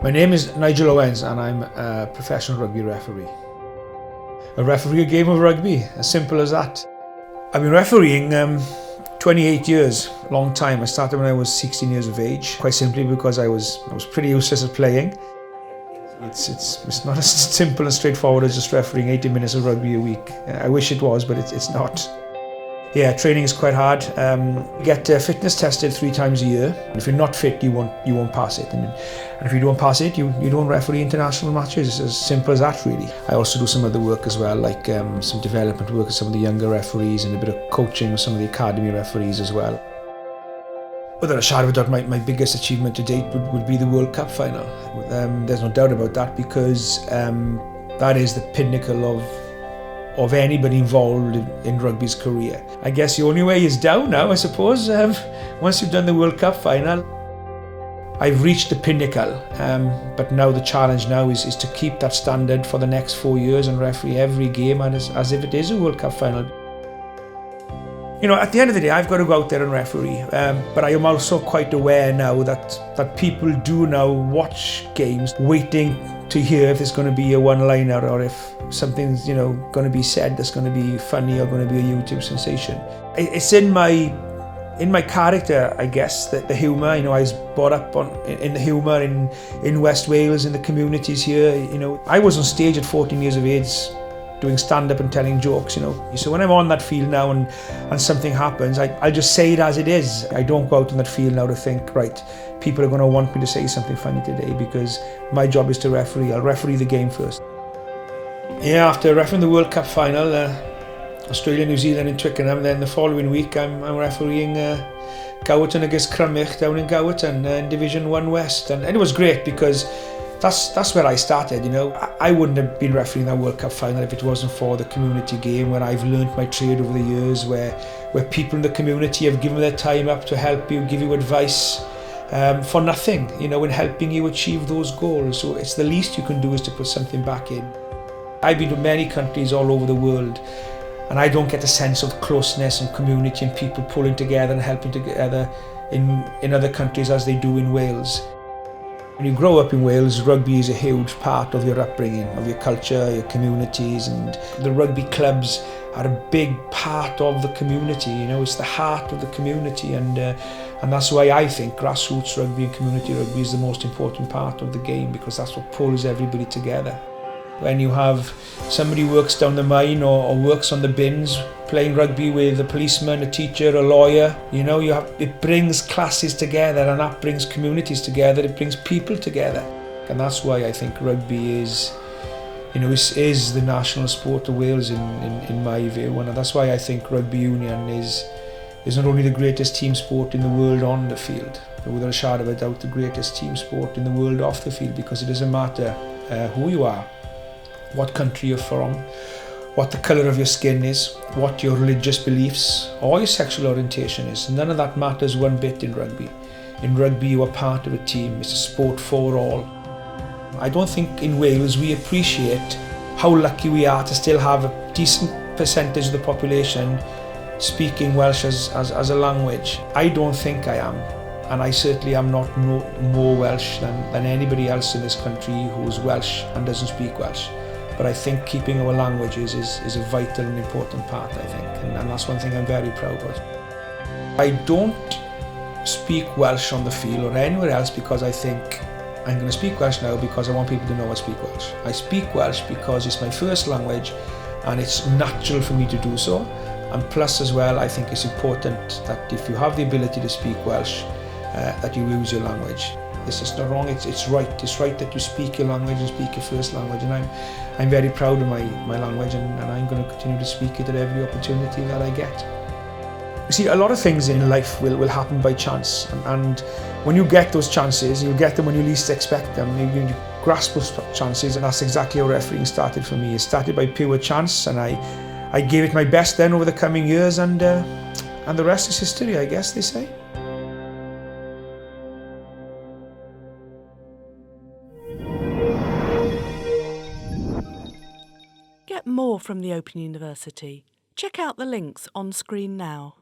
My name is Nigel Owens and I'm a professional rugby referee. I referee a game of rugby, as simple as that. I've been refereeing 28 years, a long time. I started when I was 16 years of age, quite simply because I was pretty useless at playing. It's not as simple and straightforward as just refereeing 80 minutes of rugby a week. I wish it was, but it's not. Yeah, training is quite hard. You get fitness tested 3 times a year. If you're not fit, you won't pass it. And if you don't pass it, you don't referee international matches. It's as simple as that, really. I also do some other work as well, like some development work with some of the younger referees and a bit of coaching with some of the academy referees as well. Without a shadow of a doubt, my biggest achievement to date would be the World Cup final. There's no doubt about that, because that is the pinnacle of anybody involved in rugby's career. I guess the only way is down now, I suppose. Once you've done the World Cup final, I've reached the pinnacle, but now the challenge now is to keep that standard for the next 4 years and referee every game as if it is a World Cup final. You know, at the end of the day, I've got to go out there and referee, but I am also quite aware now that people do now watch games waiting to hear if there's going to be a one-liner or if something's, going to be said that's going to be funny or going to be a YouTube sensation. It's in my character, I guess, that the humour. I was brought up in the humour in West Wales, in the communities here. I was on stage at 14 years of age, doing stand-up and telling jokes, So when I'm on that field now and something happens, I'll just say it as it is. I don't go out on that field now to think, right, people are going to want me to say something funny today, because my job is to referee. I'll referee the game first. Yeah, after refereeing the World Cup final, Australia, New Zealand in Twickenham, then the following week I'm refereeing Gowerton against Crymych down in Gowerton in Division 1 West. And it was great because that's where I started, I wouldn't have been refereeing that World Cup final if it wasn't for the community game, where I've learnt my trade over the years, where people in the community have given their time up to help you, give you advice for nothing, in helping you achieve those goals. So it's the least you can do is to put something back in. I've been to many countries all over the world, and I don't get a sense of closeness and community and people pulling together and helping together in other countries as they do in Wales. When you grow up in Wales, rugby is a huge part of your upbringing, of your culture, your communities, and the rugby clubs are a big part of the community. It's the heart of the community, and that's why I think grassroots rugby and community rugby is the most important part of the game, because that's what pulls everybody together. When you have somebody who works down the mine or works on the bins playing rugby with a policeman, a teacher, a lawyer, it brings classes together, and that brings communities together, it brings people together. And that's why I think rugby is the national sport of Wales in my view, and that's why I think rugby union is not only the greatest team sport in the world on the field, but without a shadow of a doubt the greatest team sport in the world off the field, because it doesn't matter who you are, what country you're from, what the colour of your skin is, what your religious beliefs or your sexual orientation is. None of that matters one bit in rugby. In rugby you are part of a team. It's a sport for all. I don't think in Wales we appreciate how lucky we are to still have a decent percentage of the population speaking Welsh as a language. I don't think I am, and I certainly am not more Welsh than anybody else in this country who's Welsh and doesn't speak Welsh. But I think keeping our languages is a vital and important part, I think, and that's one thing I'm very proud of. I don't speak Welsh on the field or anywhere else because I think I'm going to speak Welsh now because I want people to know I speak Welsh. I speak Welsh because it's my first language and it's natural for me to do so. And plus as well, I think it's important that if you have the ability to speak Welsh, that you use your language. It's just not wrong, it's right. It's right that you speak your language and speak your first language, and I'm very proud of my language, and I'm going to continue to speak it at every opportunity that I get. You see, a lot of things in life will happen by chance, and when you get those chances, you'll get them when you least expect them. You grasp those chances, and that's exactly how refereeing started for me. It started by pure chance, and I gave it my best then over the coming years, and the rest is history, I guess they say. Get more from the Open University. Check out the links on screen now.